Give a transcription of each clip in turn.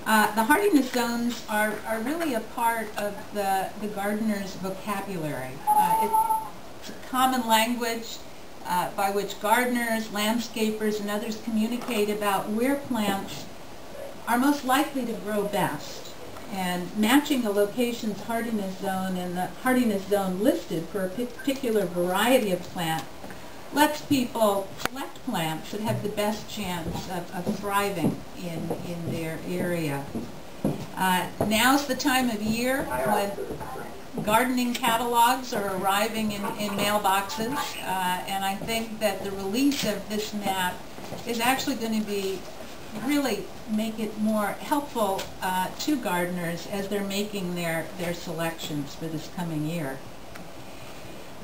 The hardiness zones are really a part of the gardener's vocabulary. It's a common language by which gardeners, landscapers, and others communicate about where plants are most likely to grow best. And matching a location's hardiness zone and the hardiness zone listed for a particular variety of plant lets people select plants that have the best chance of thriving in their area. Now's the time of year when gardening catalogs are arriving in mailboxes, and I think that the release of this map is actually going to be really make it more helpful to gardeners as they're making their selections for this coming year.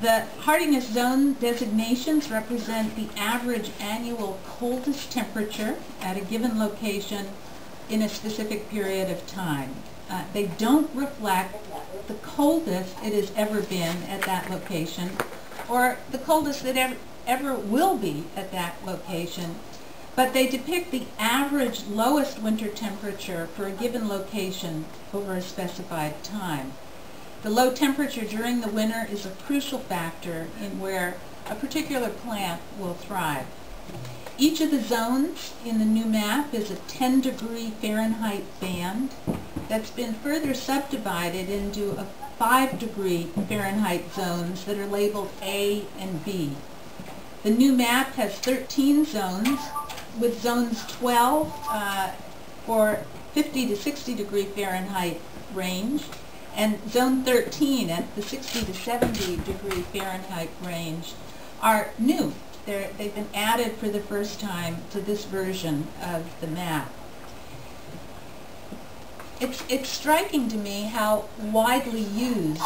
The hardiness zone designations represent the average annual coldest temperature at a given location in a specific period of time. They don't reflect the coldest it has ever been at that location or the coldest that ever will be at that location, but they depict the average lowest winter temperature for a given location over a specified time. The low temperature during the winter is a crucial factor in where a particular plant will thrive. Each of the zones in the new map is a 10-degree Fahrenheit band that's been further subdivided into a 5-degree Fahrenheit zones that are labeled A and B. The new map has 13 zones, with zones 12 for 50 to 60 degree Fahrenheit range, and zone 13 at the 60 to 70 degree Fahrenheit range are new. They've been added for the first time to this version of the map. It's striking to me how widely used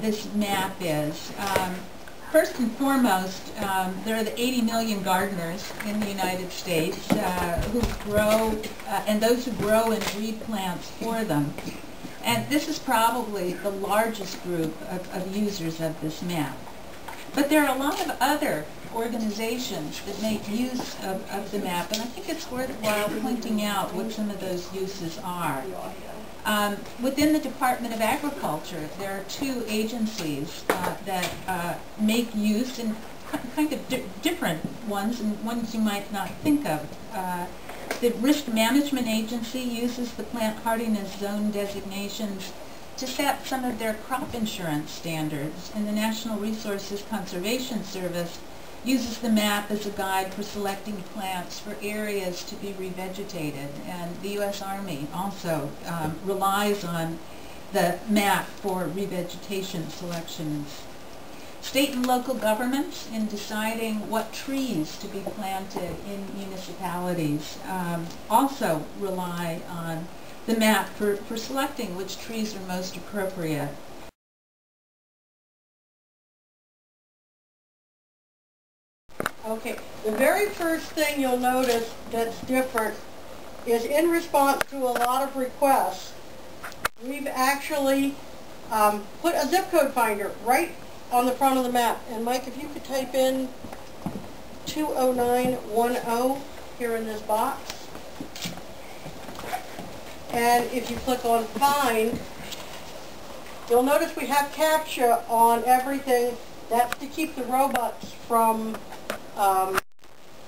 this map is. First and foremost, there are the 80 million gardeners in the United States who grow, and those who grow and breed plants for them. And this is probably the largest group of users of this map. But there are a lot of other organizations that make use of the map, and I think it's worthwhile pointing out what some of those uses are. Within the Department of Agriculture, there are two agencies that make use, and kind of different ones, and ones you might not think of. The Risk Management Agency uses the Plant Hardiness Zone designations to set some of their crop insurance standards, and the National Resources Conservation Service uses the map as a guide for selecting plants for areas to be revegetated, and the U.S. Army also relies on the map for revegetation selections. State and local governments, in deciding what trees to be planted in municipalities, also rely on the map for selecting which trees are most appropriate. Okay, the very first thing you'll notice that's different is in response to a lot of requests, we've actually put a zip code finder right on the front of the map. And Mike, if you could type in 20910 here in this box. And if you click on Find, you'll notice we have CAPTCHA on everything. That's to keep the robots from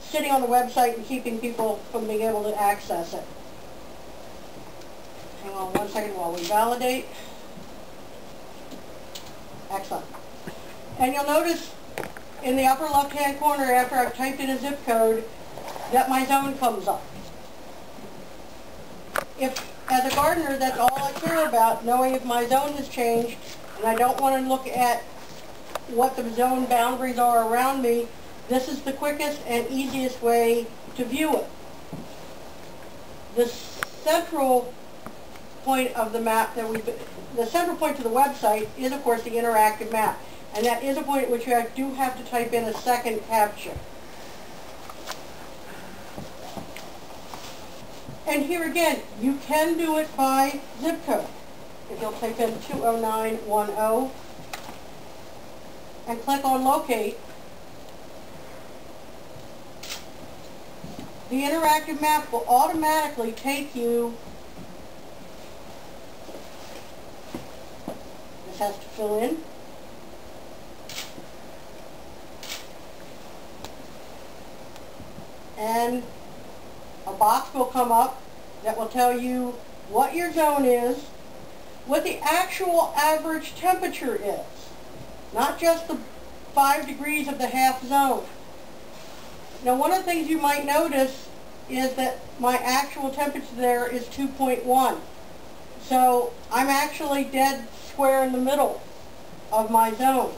sitting on the website and keeping people from being able to access it. Hang on one second while we validate. Excellent. And you'll notice in the upper left-hand corner, after I've typed in a zip code, that my zone comes up. If, as a gardener, that's all I care about, knowing if my zone has changed, and I don't want to look at what the zone boundaries are around me, this is the quickest and easiest way to view it. The central point of the map that the central point to the website is, of course, the interactive map. And that is a point at which you do have to type in a second CAPTCHA. And here again, you can do it by zip code. If you'll type in 20910 and click on Locate, the interactive map will automatically take you box has to fill in. And a box will come up that will tell you what your zone is, what the actual average temperature is, not just the 5 degrees of the half zone. Now, one of the things you might notice is that my actual temperature there is 2.1. So I'm actually dead square in the middle of my zone.